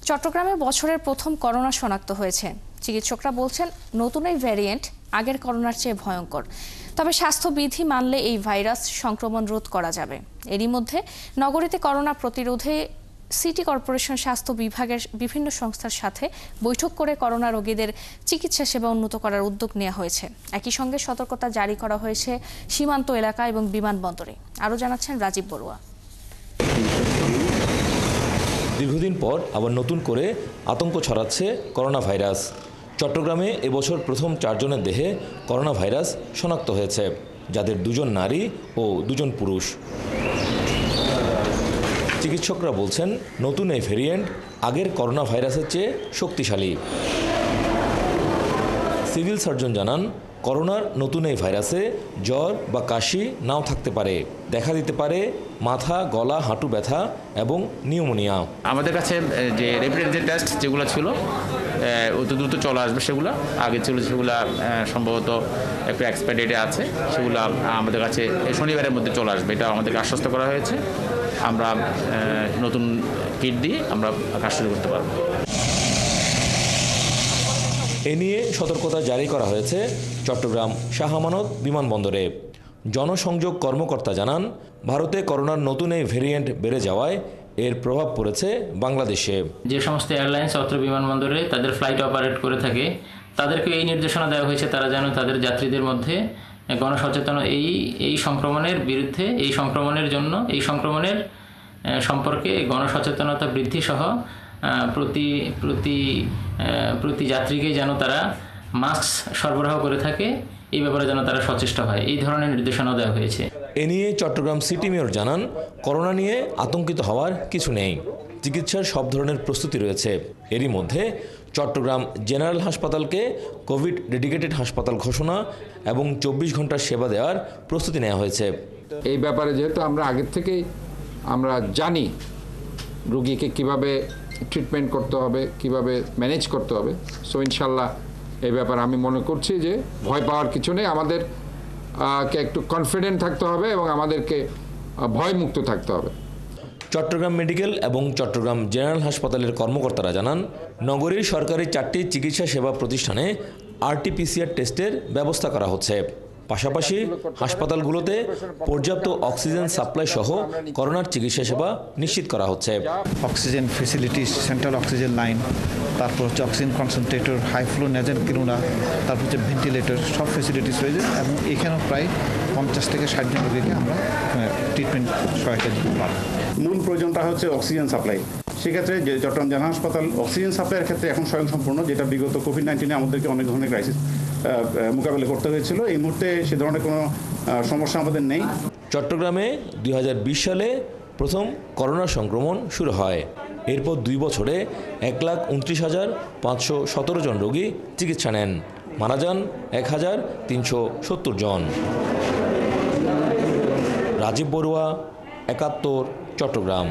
চট্টগ্রামে বছরের প্রথম করোনা শনাক্ত হয়েছে। চিকিৎসকরা বলছেন নতুন এই ভ্যারিয়েন্ট আগের করোনার চেয়ে ভয়ঙ্কর। তবে স্বাস্থ্যবিধি মানলে এই ভাইরাস সংক্রমণ রোধ করা যাবে। এরই মধ্যে নগরীতে করোনা প্রতিরোধে সিটি কর্পোরেশন স্বাস্থ্য বিভাগের বিভিন্ন সংস্থার সাথে বৈঠক করে করোনা রোগীদের চিকিৎসা সেবা উন্নত করার উদ্যোগ নেওয়া হয়েছে। একই সঙ্গে সতর্কতা জারি করা হয়েছে সীমান্ত এলাকা এবং বিমানবন্দরে। আরও জানাচ্ছেন রাজীব বড়ুয়া। দীর্ঘদিন পর আবার নতুন করে আতঙ্ক ছড়াচ্ছে করোনা ভাইরাস। চট্টগ্রামে এবছর প্রথম 4 জনের দেহে করোনা ভাইরাস শনাক্ত হয়েছে, যাদের 2 জন নারী ও 2 জন পুরুষ। চিকিৎসকরা বলছেন নতুন এই ভেরিয়েন্ট আগের করোনা ভাইরাসের চেয়ে শক্তিশালী। সিভিল সার্জন জানান, করোনার নতুন এই ভাইরাসে জ্বর বা কাশি নাও থাকতে পারে, দেখা দিতে পারে মাথা, গলা, হাঁটু ব্যথা এবং নিউমোনিয়া। আমাদের কাছে যে র্যাপিড টেস্ট যেগুলো ছিল অত দ্রুত চলে আসবে, সেগুলো আগে ছিল সেগুলো সম্ভবত একটু এক্সপায়ার ডেটে আছে, সেগুলো আমাদের কাছে শনিবারের মধ্যে চলে আসবে, এটা আমাদেরকে আশ্বস্ত করা হয়েছে। আমরা নতুন কিট দিয়ে আমরা কাজ শুরু করতে পারব। এ নিয়ে সতর্কতা জারি করা হয়েছে চট্টগ্রাম শাহ আমানত বিমানবন্দরে। জনসংযোগ কর্মকর্তা জানান, ভারতে করোনার নতুন এই ভেরিয়েন্ট বেড়ে যাওয়ায় এর প্রভাব পড়েছে বাংলাদেশে। যে সমস্ত এয়ারলাইন্স অত্র বিমানবন্দরে তাদের ফ্লাইট অপারেট করে থাকে, তাদেরকে এই নির্দেশনা দেওয়া হয়েছে তারা যেন তাদের যাত্রীদের মধ্যে গণসচেতন এই সংক্রমণের বিরুদ্ধে, এই সংক্রমণের জন্য, এই সংক্রমণের সম্পর্কে গণসচেতনতা বৃদ্ধি সহ প্রতি যাত্রীকে যেন তারা মাস্ক সরবরাহ করে থাকে, এই ব্যাপারে যেন তারা সচেষ্ট হয়, এই ধরনের নির্দেশনা দেওয়া হয়েছে। এ নিয়ে চট্টগ্রাম সিটি মেয়র জানান, করোনা নিয়ে আতঙ্কিত হওয়ার কিছু নেই, চিকিৎসার সব ধরনের প্রস্তুতি রয়েছে। এরই মধ্যে চট্টগ্রাম জেনারেল হাসপাতালকে কোভিড ডেডিকেটেড হাসপাতাল ঘোষণা এবং 24 ঘন্টার সেবা দেওয়ার প্রস্তুতি নেওয়া হয়েছে। এই ব্যাপারে যেহেতু আমরা আগের থেকেই আমরা জানি রোগীকে কিভাবে ট্রিটমেন্ট করতে হবে, কিভাবে ম্যানেজ করতে হবে, সো ইনশাল্লাহ এই ব্যাপারে আমি মনে করছি যে ভয় পাওয়ার কিছু নেই। আমাদের একটু কনফিডেন্ট থাকতে হবে এবং আমাদেরকে ভয়মুক্ত থাকতে হবে। চট্টগ্রাম মেডিকেল এবং চট্টগ্রাম জেনারেল হাসপাতালের কর্মকর্তারা জানান, নগরীর সরকারি 4টি চিকিৎসা সেবা প্রতিষ্ঠানে RT-PCR টেস্টের ব্যবস্থা করা হচ্ছে। পাশাপাশি হাসপাতালগুলোতে পর্যাপ্ত অক্সিজেন সাপ্লাই সহ করোনার চিকিৎসা সেবা নিশ্চিত করা হচ্ছে। Oxygen facilities, central oxygen line, তারপর হচ্ছে oxygen concentrator, high flow nasal cannula, তারপর হচ্ছে ভেন্টিলেটর, সব ফেসিলিটিস রয়েছে এবং এখানেও প্রায় 50 থেকে 60 জন রোগীকে আমরা ট্রিটমেন্ট সহায়তা দিতে পারব। মূল প্রয়োজনটা হচ্ছে অক্সিজেন সাপ্লাই। সেক্ষেত্রে যে চট্টগ্রাম জেনারেল হাসপাতাল অক্সিজেন সাপ্লাইয়ের ক্ষেত্রে এখন স্বয়ংসম্পূর্ণ, যেটা বিগত কোভিড-19 আমাদেরকে অনেক ধরনের ক্রাইসিস মোকাবেলা করতে হয়েছিল। এই মুহূর্তে সে ধরনের কোনো সমস্যা আমাদের নেই। চট্টগ্রামে 2020 সালে প্রথম করোনা সংক্রমণ শুরু হয়। এরপর 2 বছরে 1,29,517 জন রোগী চিকিৎসা নেন, মারা যান 1,370 জন। রাজীব বড়ুয়া, 71, চট্টগ্রাম।